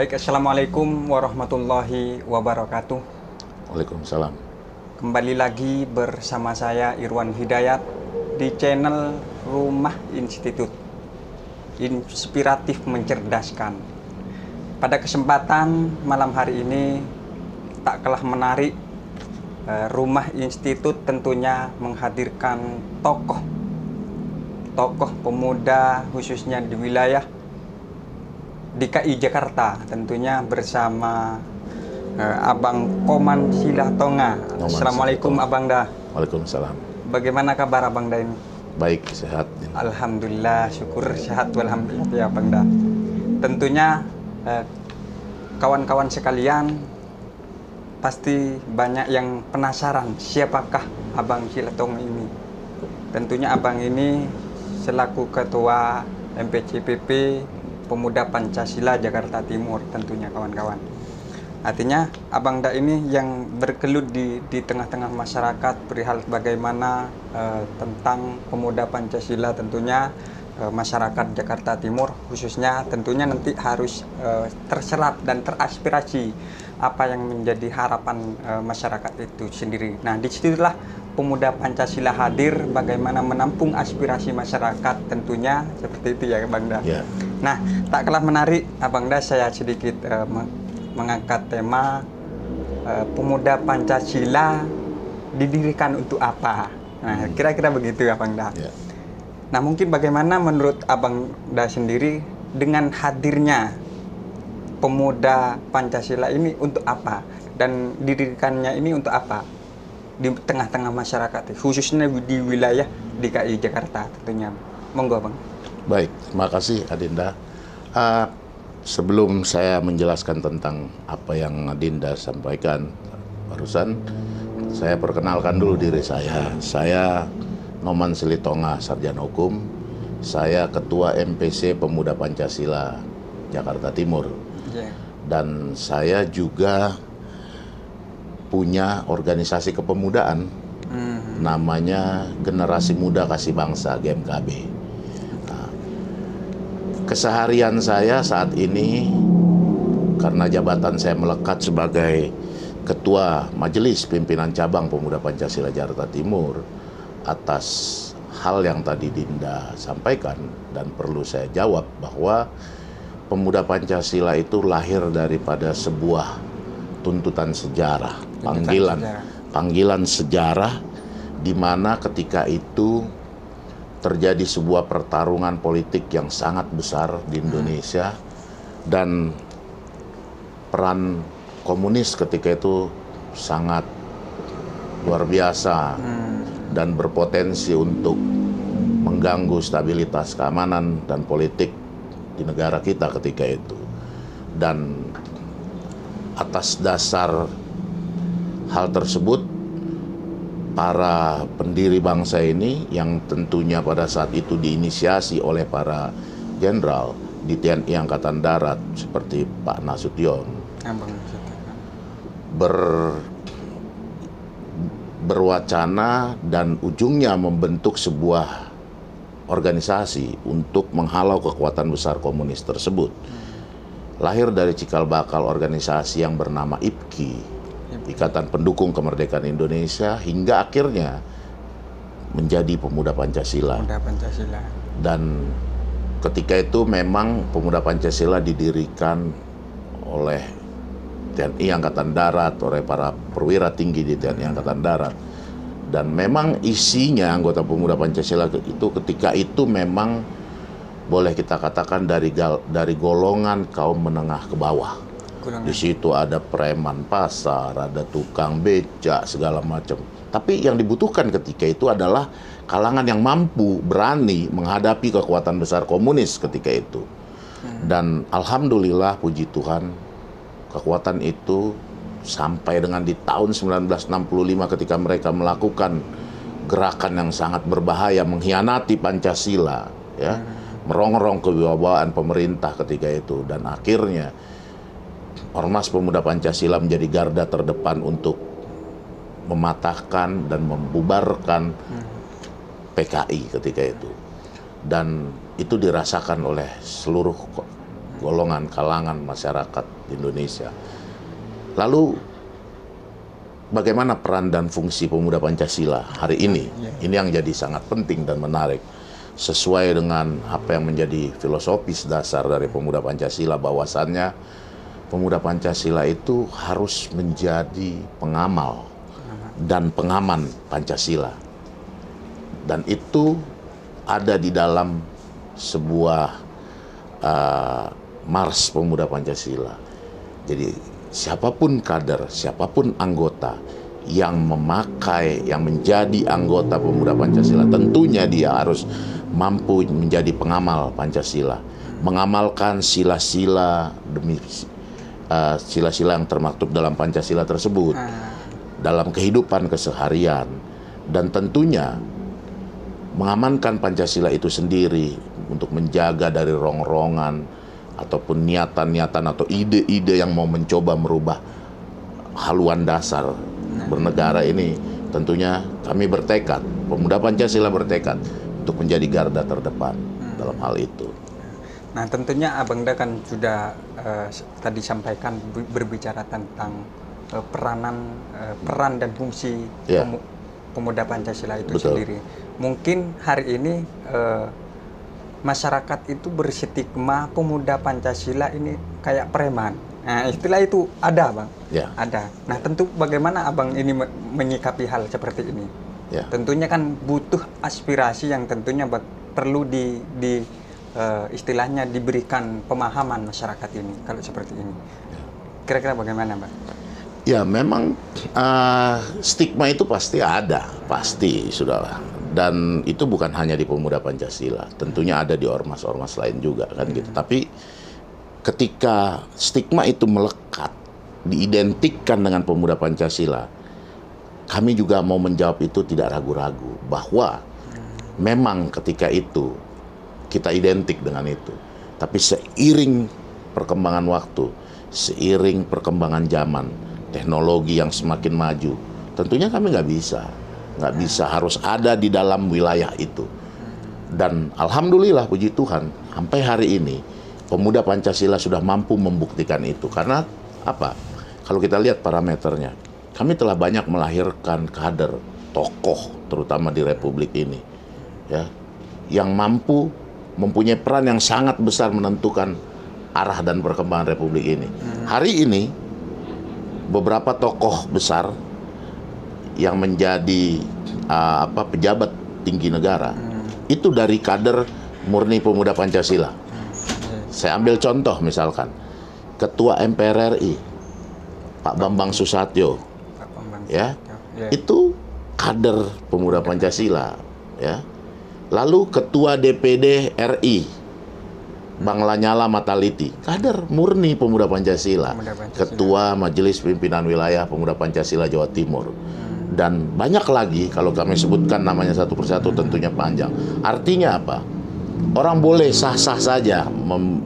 Baik, Assalamualaikum warahmatullahi wabarakatuh. Waalaikumsalam. Kembali lagi bersama saya Irwan Hidayat di channel Rumah Institut, inspiratif mencerdaskan. Pada kesempatan malam hari ini tak kalah menarik, Rumah Institut tentunya menghadirkan tokoh pemuda khususnya di wilayah DKI Jakarta, tentunya bersama Abang Koman Silatonga. Assalamualaikum Abang Da. Waalaikumsalam. Bagaimana kabar Abang Da ini? Baik, sehat. Alhamdulillah, syukur sehat alhamdulillah ya Abang Da. Tentunya kawan-kawan sekalian pasti banyak yang penasaran siapakah Abang Silatonga ini. Tentunya Abang ini selaku Ketua MPCPP Pemuda Pancasila Jakarta Timur, tentunya kawan-kawan. Artinya Abang Da ini yang bergelut di tengah-tengah masyarakat perihal bagaimana tentang pemuda Pancasila, tentunya masyarakat Jakarta Timur khususnya tentunya nanti harus terserap dan teraspirasi apa yang menjadi harapan masyarakat itu sendiri. Nah, disitulah Pemuda Pancasila hadir bagaimana menampung aspirasi masyarakat, tentunya seperti itu ya Bang Da. Ya. Nah, tak kalah menarik Abang Da, saya sedikit mengangkat tema Pemuda Pancasila didirikan untuk apa. Nah, kira-kira begitu ya Bang Da. Ya. Nah, mungkin bagaimana menurut Abang Da sendiri dengan hadirnya Pemuda Pancasila ini untuk apa? Dan didirikannya ini untuk apa? Di tengah-tengah masyarakat, khususnya di wilayah DKI Jakarta tentunya. Monggo Bang. Baik, terima kasih Adinda. Sebelum saya menjelaskan tentang apa yang Adinda sampaikan barusan, saya perkenalkan dulu diri saya. Saya Noman Silitonga, sarjana hukum. Saya Ketua MPC Pemuda Pancasila Jakarta Timur. Yeah. Dan saya juga punya organisasi kepemudaan, namanya Generasi Muda Kasih Bangsa GMKB. Nah, keseharian saya saat ini, karena jabatan saya melekat sebagai Ketua Majelis Pimpinan Cabang Pemuda Pancasila Jakarta Timur, atas hal yang tadi Dinda sampaikan dan perlu saya jawab bahwa Pemuda Pancasila itu lahir daripada sebuah tuntutan sejarah, panggilan sejarah, di mana ketika itu terjadi sebuah pertarungan politik yang sangat besar di Indonesia, dan peran komunis ketika itu sangat luar biasa dan berpotensi untuk mengganggu stabilitas keamanan dan politik di negara kita ketika itu. Dan atas dasar hal tersebut, para pendiri bangsa ini yang tentunya pada saat itu diinisiasi oleh para jenderal di TNI Angkatan Darat seperti Pak Nasution berwacana dan ujungnya membentuk sebuah organisasi untuk menghalau kekuatan besar komunis tersebut. Lahir dari cikal bakal organisasi yang bernama IPKI, Ikatan Pendukung Kemerdekaan Indonesia, hingga akhirnya menjadi Pemuda Pancasila. Pemuda Pancasila. Dan ketika itu memang Pemuda Pancasila didirikan oleh TNI Angkatan Darat, oleh para perwira tinggi di TNI Angkatan Darat. Dan memang isinya anggota Pemuda Pancasila itu ketika itu memang boleh kita katakan dari golongan kaum menengah ke bawah. Di situ ada preman pasar, ada tukang becak, segala macam. Tapi yang dibutuhkan ketika itu adalah kalangan yang mampu, berani menghadapi kekuatan besar komunis ketika itu. Dan alhamdulillah, puji Tuhan, kekuatan itu sampai dengan di tahun 1965 ketika mereka melakukan gerakan yang sangat berbahaya, mengkhianati Pancasila, ya, merongrong kewibawaan pemerintah ketika itu, dan akhirnya Ormas Pemuda Pancasila menjadi garda terdepan untuk mematahkan dan membubarkan PKI ketika itu. Dan itu dirasakan oleh seluruh golongan kalangan masyarakat Indonesia. Lalu bagaimana peran dan fungsi pemuda Pancasila hari ini? Ini yang jadi sangat penting dan menarik. Sesuai dengan apa yang menjadi filosofis dasar dari pemuda Pancasila, bahwasannya pemuda Pancasila itu harus menjadi pengamal dan pengaman Pancasila. Dan itu ada di dalam sebuah Mars Pemuda Pancasila. Jadi siapapun kader, siapapun anggota yang memakai, yang menjadi anggota Pemuda Pancasila, tentunya dia harus mampu menjadi pengamal Pancasila, mengamalkan sila-sila demi sila-sila yang termaktub dalam Pancasila tersebut dalam kehidupan keseharian, dan tentunya mengamankan Pancasila itu sendiri untuk menjaga dari rongrongan ataupun niatan-niatan atau ide-ide yang mau mencoba merubah haluan dasar bernegara ini. Tentunya kami bertekad, pemuda Pancasila bertekad untuk menjadi garda terdepan dalam hal itu. Nah, tentunya Abang Da kan sudah tadi sampaikan berbicara tentang peran dan fungsi pemuda Pancasila itu sendiri. Mungkin hari ini masyarakat itu berstigma pemuda Pancasila ini kayak preman. Nah, istilah itu ada, Bang. Ada. Nah, tentu bagaimana Abang ini menyikapi hal seperti ini? Tentunya kan butuh aspirasi yang tentunya perlu istilahnya diberikan pemahaman masyarakat ini kalau seperti ini. Kira-kira bagaimana, Bang? Ya, memang stigma itu pasti ada, pasti sudah. Dan itu bukan hanya di pemuda Pancasila, tentunya ada di ormas-ormas lain juga kan gitu. Tapi ketika stigma itu melekat, diidentikan dengan pemuda Pancasila, kami juga mau menjawab itu tidak ragu-ragu bahwa memang ketika itu kita identik dengan itu. Tapi seiring perkembangan waktu, seiring perkembangan zaman, teknologi yang semakin maju, tentunya kami nggak bisa harus ada di dalam wilayah itu. Dan alhamdulillah, puji Tuhan, sampai hari ini pemuda Pancasila sudah mampu membuktikan itu. Karena apa? Kalau kita lihat parameternya, kami telah banyak melahirkan kader, tokoh, terutama di Republik ini, ya, yang mampu mempunyai peran yang sangat besar menentukan arah dan perkembangan Republik ini. Hari ini beberapa tokoh besar yang menjadi pejabat tinggi negara itu dari kader murni pemuda Pancasila. Saya ambil contoh misalkan Ketua MPR RI Pak Bambang Susatyo, itu kader pemuda Pancasila, ya. Lalu Ketua DPD RI Bang Lanyala Mataliti, kader murni pemuda Pancasila. Ketua Majelis Pimpinan Wilayah Pemuda Pancasila Jawa Timur. Dan banyak lagi, kalau kami sebutkan namanya satu persatu tentunya panjang. Artinya apa? Orang boleh sah-sah saja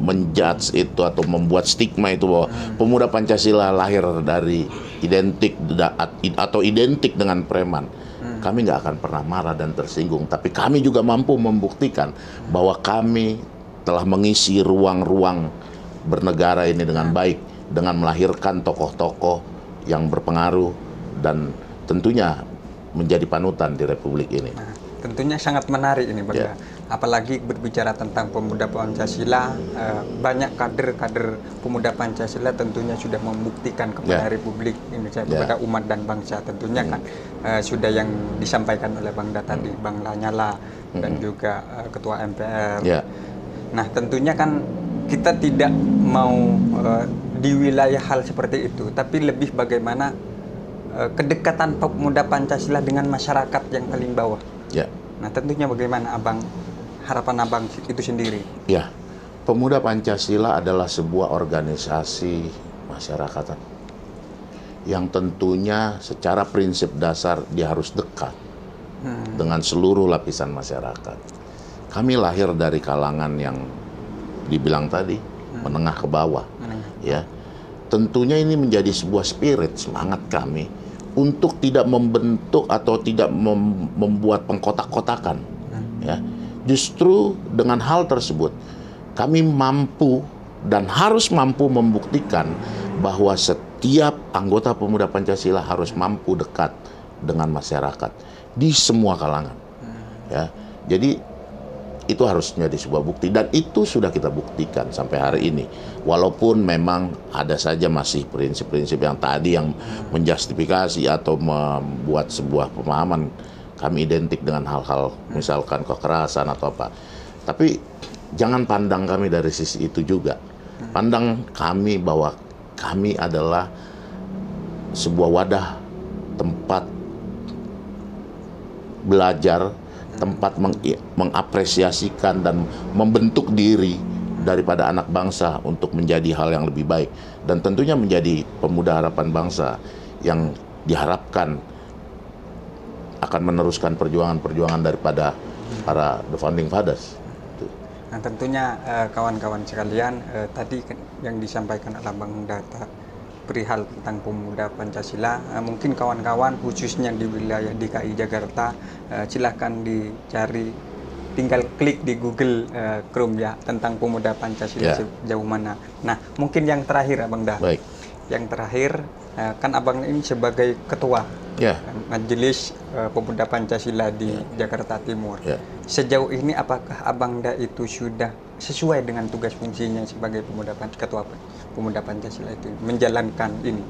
menjudge itu atau membuat stigma itu bahwa pemuda Pancasila lahir dari identik dengan preman. Kami nggak akan pernah marah dan tersinggung. Tapi kami juga mampu membuktikan bahwa kami telah mengisi ruang-ruang bernegara ini dengan baik, dengan melahirkan tokoh-tokoh yang berpengaruh dan tentunya menjadi panutan di Republik ini. Nah, tentunya sangat menarik ini, Bang. Apalagi berbicara tentang pemuda Pancasila, banyak kader-kader pemuda Pancasila tentunya sudah membuktikan kepada Republik Indonesia, kepada umat dan bangsa. Tentunya kan sudah yang disampaikan oleh Bang Da tadi, Bang Lanyala dan juga Ketua MPR. Nah, tentunya kan kita tidak mau di wilayah hal seperti itu, tapi lebih bagaimana kedekatan pemuda Pancasila dengan masyarakat yang paling bawah. Nah, tentunya bagaimana harapan Abang itu sendiri? Pemuda Pancasila adalah sebuah organisasi masyarakatan yang tentunya secara prinsip dasar dia harus dekat dengan seluruh lapisan masyarakat. Kami lahir dari kalangan yang dibilang tadi menengah ke bawah, ya. Tentunya ini menjadi sebuah spirit, semangat kami untuk tidak membentuk atau tidak membuat pengkotak-kotakan, ya. Justru dengan hal tersebut kami mampu dan harus mampu membuktikan bahwa setiap anggota pemuda Pancasila harus mampu dekat dengan masyarakat di semua kalangan. Ya, jadi itu harus menjadi sebuah bukti, dan itu sudah kita buktikan sampai hari ini. Walaupun memang ada saja masih prinsip-prinsip yang tadi yang menjustifikasi atau membuat sebuah pemahaman kami identik dengan hal-hal misalkan kekerasan atau apa. Tapi jangan pandang kami dari sisi itu juga. Pandang kami bahwa kami adalah sebuah wadah tempat belajar, tempat mengapresiasikan dan membentuk diri daripada anak bangsa untuk menjadi hal yang lebih baik, dan tentunya menjadi pemuda harapan bangsa yang diharapkan akan meneruskan perjuangan-perjuangan daripada para the founding fathers. Nah, tentunya kawan-kawan sekalian, tadi yang disampaikan oleh Bang Data perihal tentang pemuda Pancasila, mungkin kawan-kawan khususnya di wilayah DKI Jakarta, silahkan dicari, tinggal klik di Google Chrome ya, tentang pemuda Pancasila sejauh mana. Nah, mungkin yang terakhir Abang Dah. Baik. Yang terakhir, kan Abang ini sebagai ketua Majelis Pemuda Pancasila di Jakarta Timur. Sejauh ini apakah Abang Dah itu sudah sesuai dengan tugas fungsinya sebagai ketua Pemuda Pancasila itu menjalankan ini?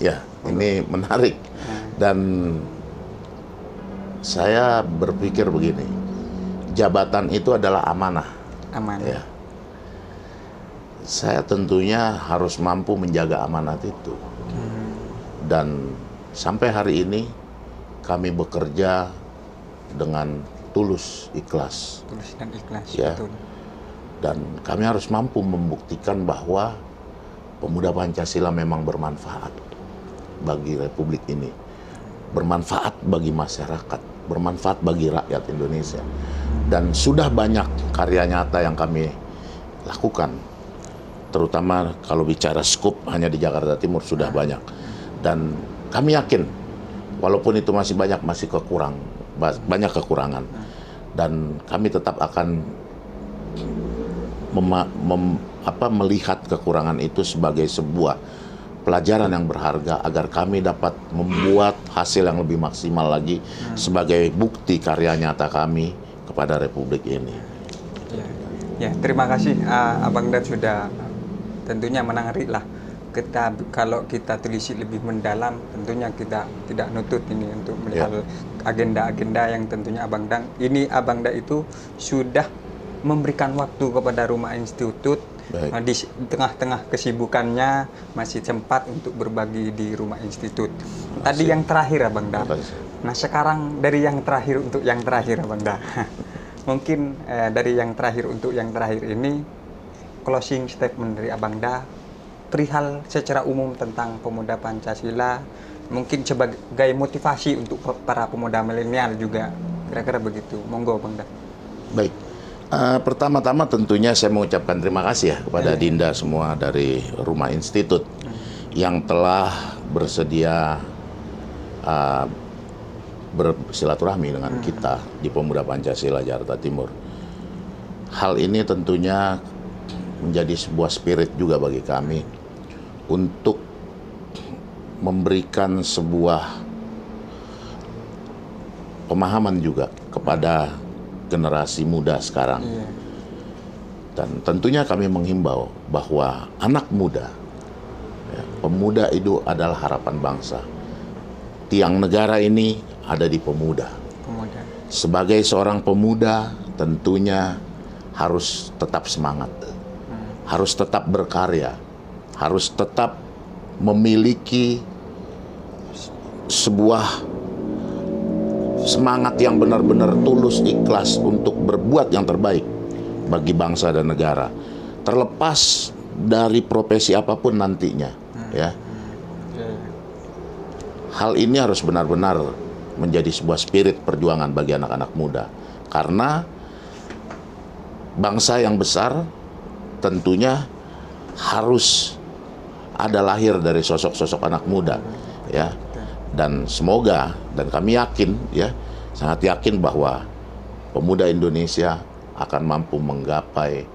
Ya, ini menarik. Dan saya berpikir begini, jabatan itu adalah amanah. Amanah. Ya. Saya tentunya harus mampu menjaga amanat itu. Dan sampai hari ini kami bekerja dengan tulus, ikhlas. Tulus dan ikhlas, ya. betul. Dan kami harus mampu membuktikan bahwa pemuda Pancasila memang bermanfaat bagi Republik ini, bermanfaat bagi masyarakat, bermanfaat bagi rakyat Indonesia. Dan sudah banyak karya nyata yang kami lakukan, terutama kalau bicara skup hanya di Jakarta Timur sudah banyak. Dan kami yakin, walaupun itu masih banyak, masih banyak kekurangan. Dan kami tetap akan melihat kekurangan itu sebagai sebuah pelajaran yang berharga agar kami dapat membuat hasil yang lebih maksimal lagi sebagai bukti karya nyata kami kepada Republik ini. Ya, terima kasih Abang Dan sudah tentunya menarik lah. Kalau kita telisik lebih mendalam, tentunya kita tidak nutut ini untuk melihat agenda-agenda yang tentunya Abang Dan. Ini Abang Dan itu sudah memberikan waktu kepada Rumah Institut. Di tengah-tengah kesibukannya masih sempat untuk berbagi di Rumah Institut. Tadi yang terakhir Abang Dan. Nah, sekarang dari yang terakhir untuk yang terakhir Abang Dan. Mungkin dari yang terakhir untuk yang terakhir ini, closing statement dari Abang Dan perihal secara umum tentang pemuda Pancasila, mungkin sebagai motivasi untuk para pemuda milenial juga, kira-kira begitu. Monggo Bang Dan. Baik, pertama-tama tentunya saya mengucapkan terima kasih ya kepada Dinda semua dari Rumah Institut yang telah bersedia bersilaturahmi dengan kita di Pemuda Pancasila Jakarta Timur. Hal ini tentunya menjadi sebuah spirit juga bagi kami untuk memberikan sebuah pemahaman juga kepada generasi muda sekarang. Dan tentunya kami menghimbau bahwa anak muda, pemuda itu adalah harapan bangsa. Tiang negara ini ada di pemuda. Sebagai seorang pemuda tentunya harus tetap semangat, harus tetap berkarya, harus tetap memiliki sebuah semangat yang benar-benar tulus, ikhlas untuk berbuat yang terbaik bagi bangsa dan negara, terlepas dari profesi apapun nantinya. Ya, hal ini harus benar-benar menjadi sebuah spirit perjuangan bagi anak-anak muda, karena bangsa yang besar tentunya harus ada lahir dari sosok-sosok anak muda, ya. Dan semoga, dan kami yakin, ya, sangat yakin bahwa pemuda Indonesia akan mampu menggapai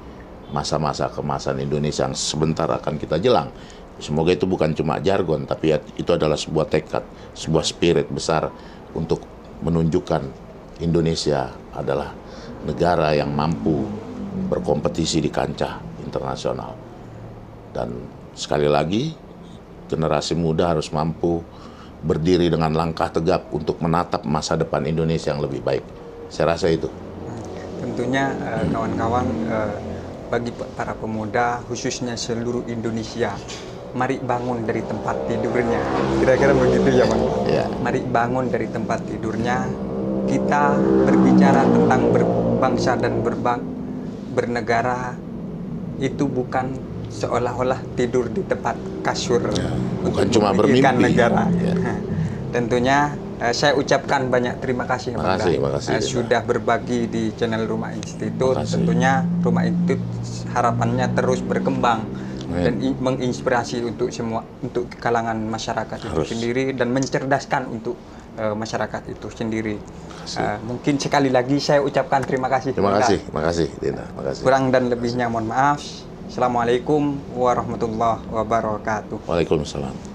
masa-masa kemasan Indonesia yang sebentar akan kita jelang. Semoga itu bukan cuma jargon, tapi itu adalah sebuah tekad, sebuah spirit besar untuk menunjukkan Indonesia adalah negara yang mampu berkompetisi di kancah internasional. Dan sekali lagi, generasi muda harus mampu berdiri dengan langkah tegap untuk menatap masa depan Indonesia yang lebih baik. Saya rasa itu. Tentunya kawan-kawan, bagi para pemuda khususnya seluruh Indonesia, mari bangun dari tempat tidurnya. Kira-kira begitu ya, Bang. Ya. Mari bangun dari tempat tidurnya. Kita berbicara tentang berbangsa dan bernegara, itu bukan seolah-olah tidur di tempat kasur. Ya, bukan untuk cuma memikirkan bermimpi. negara. Ya. Tentunya saya ucapkan banyak terima kasih, Bang Da. Makasih. Sudah berbagi di channel Rumah Institut. Makasih. Tentunya Rumah Institut harapannya terus berkembang dan menginspirasi untuk kalangan masyarakat itu sendiri dan mencerdaskan untuk masyarakat itu sendiri. Mungkin sekali lagi saya ucapkan terima kasih. Terima Bang Da. kasih, Dina. Makasih. Kurang dan lebihnya mohon maaf. Assalamualaikum warahmatullahi wabarakatuh. Waalaikumsalam.